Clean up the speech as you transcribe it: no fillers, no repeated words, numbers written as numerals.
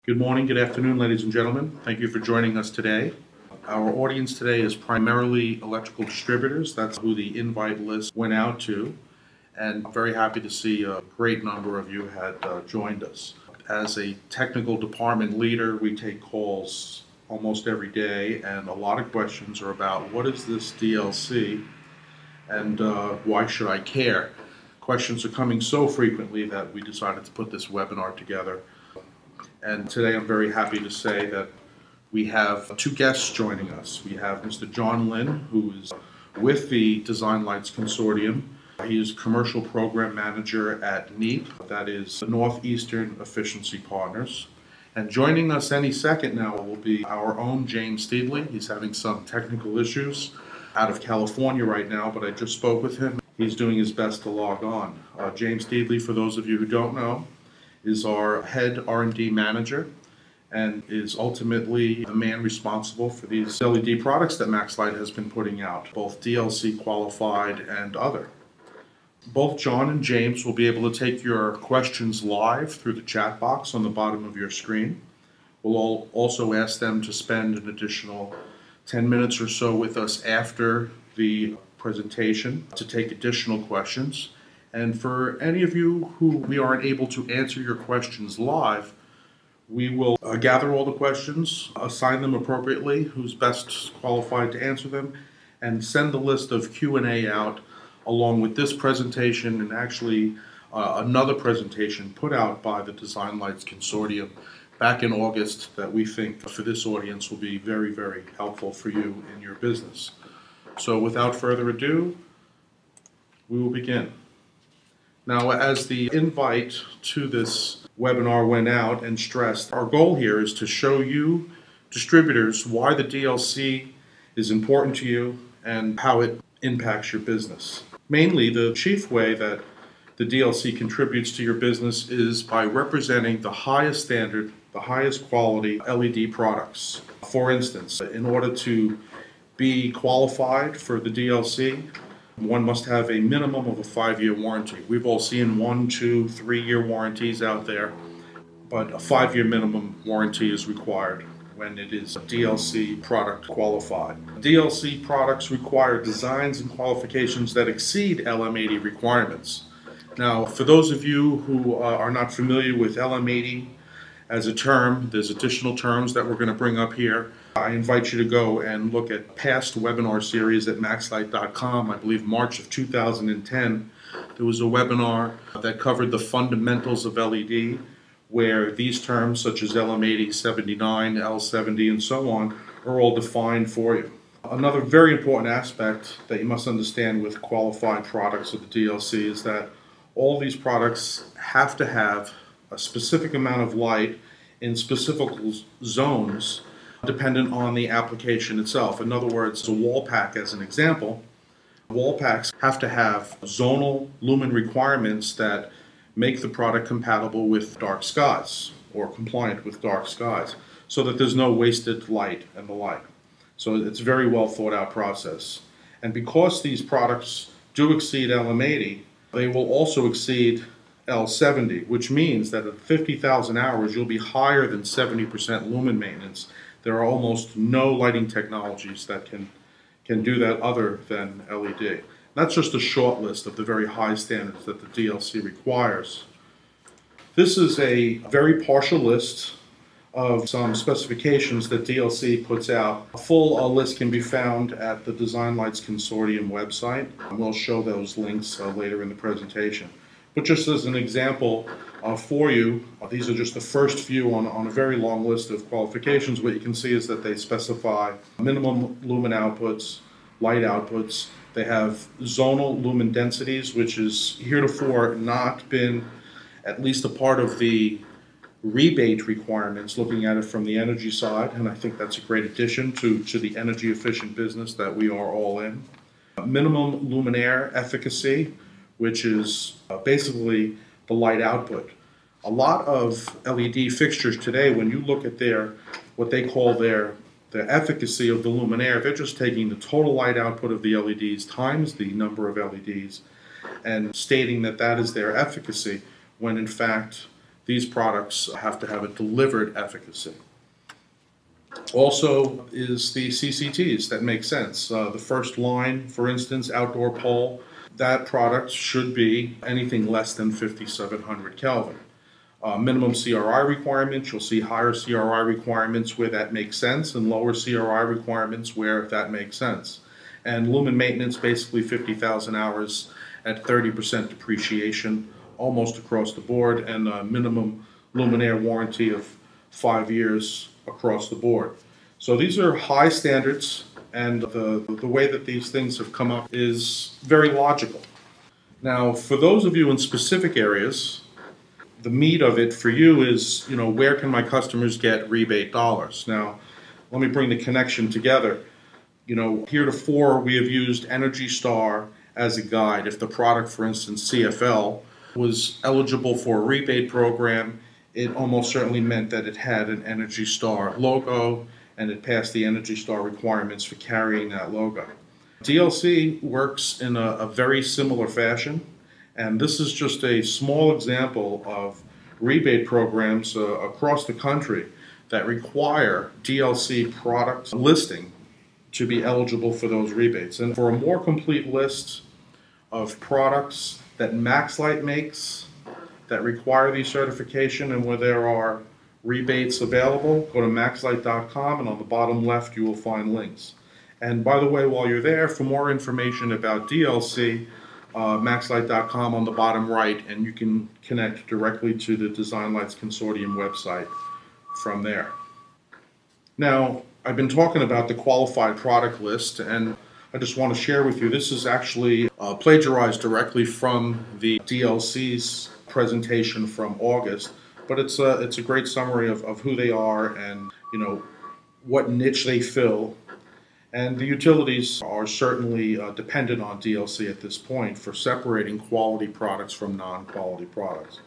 Good morning, good afternoon, ladies and gentlemen. Thank you for joining us today. Our audience today is primarily electrical distributors. That's who the invite list went out to. And I'm very happy to see a great number of you had joined us. As a technical department leader, we take calls almost every day, and a lot of questions are about what is this DLC and why should I care? Questions are coming so frequently that we decided to put this webinar together. And today I'm very happy to say that we have two guests joining us. We have Mr. John Lynn, who is with the DesignLights Consortium. He is Commercial Program Manager at NEEP, that is Northeastern Efficiency Partners. And joining us any second now will be our own James Steedley. He's having some technical issues out of California right now, but I just spoke with him. He's doing his best to log on. James Steedley, for those of you who don't know, is our head R&D manager and is ultimately the man responsible for these LED products that MaxLite has been putting out, both DLC qualified and other. Both John and James will be able to take your questions live through the chat box on the bottom of your screen. We'll also ask them to spend an additional 10 minutes or so with us after the presentation to take additional questions. And for any of you who we aren't able to answer your questions live, we will gather all the questions, assign them appropriately, who's best qualified to answer them, and send the list of Q&A out along with this presentation and actually another presentation put out by the DesignLights Consortium back in August that we think for this audience will be very, very helpful for you in your business. So without further ado, we will begin. Now, as the invite to this webinar went out and stressed, our goal here is to show you, distributors, why the DLC is important to you and how it impacts your business. Mainly, the chief way that the DLC contributes to your business is by representing the highest standard, the highest quality LED products. For instance, in order to be qualified for the DLC, one must have a minimum of a 5-year warranty. We've all seen 1, 2, 3-year warranties out there, but a 5-year minimum warranty is required when it is a DLC product qualified. DLC products require designs and qualifications that exceed LM80 requirements. Now, for those of you who are not familiar with LM80 as a term, there's additional terms that we're going to bring up here. I invite you to go and look at past webinar series at maxlite.com. I believe March of 2010, there was a webinar that covered the fundamentals of LED, where these terms such as LM80, 79, L70, and so on are all defined for you. Another very important aspect that you must understand with qualified products of the DLC is that all these products have to have a specific amount of light in specific zones dependent on the application itself. In other words, a wall pack as an example, wall packs have to have zonal lumen requirements that make the product compatible with dark skies or compliant with dark skies so that there's no wasted light and the like. So it's a very well thought out process. And because these products do exceed LM80, they will also exceed L70, which means that at 50,000 hours you'll be higher than 70% lumen maintenance. There are almost no lighting technologies that can do that other than LED. That's just a short list of the very high standards that the DLC requires. This is a very partial list of some specifications that DLC puts out. A full list can be found at the DesignLights Consortium website. We'll show those links later in the presentation. But just as an example for you, these are just the first few on a very long list of qualifications. What you can see is that they specify minimum lumen outputs, light outputs. They have zonal lumen densities, which is heretofore not been at least a part of the rebate requirements, looking at it from the energy side, and I think that's a great addition to the energy efficient business that we are all in. Minimum luminaire efficacy, which is basically the light output. A lot of LED fixtures today, when you look at what they call their efficacy of the luminaire, they're just taking the total light output of the LEDs times the number of LEDs and stating that that is their efficacy, when in fact these products have to have a delivered efficacy. Also is the CCTs that make sense. The first line, for instance, outdoor pole, that product should be anything less than 5,700 Kelvin. Minimum CRI requirements, you'll see higher CRI requirements where that makes sense and lower CRI requirements where that makes sense. And lumen maintenance, basically 50,000 hours at 30% depreciation almost across the board, and a minimum luminaire warranty of 5 years across the board. So these are high standards, and the way that these things have come up is very logical. Now, for those of you in specific areas, the meat of it for you is, where can my customers get rebate dollars? Now, let me bring the connection together. Heretofore we have used Energy Star as a guide. If the product, for instance, CFL, was eligible for a rebate program, it almost certainly meant that it had an Energy Star logo and it passed the Energy Star requirements for carrying that logo. DLC works in a very similar fashion, and this is just a small example of rebate programs across the country that require DLC product listing to be eligible for those rebates. And for a more complete list of products that MaxLite makes that require the certification and where there are rebates available, go to maxlite.com, and on the bottom left you will find links. And by the way, while you're there, for more information about DLC, maxlite.com on the bottom right, and you can connect directly to the DesignLights Consortium website from there. Now, I've been talking about the qualified product list, and I just want to share with you, this is actually plagiarized directly from the DLC's presentation from August, but it's a great summary of who they are and what niche they fill. And the utilities are certainly dependent on DLC at this point for separating quality products from non-quality products.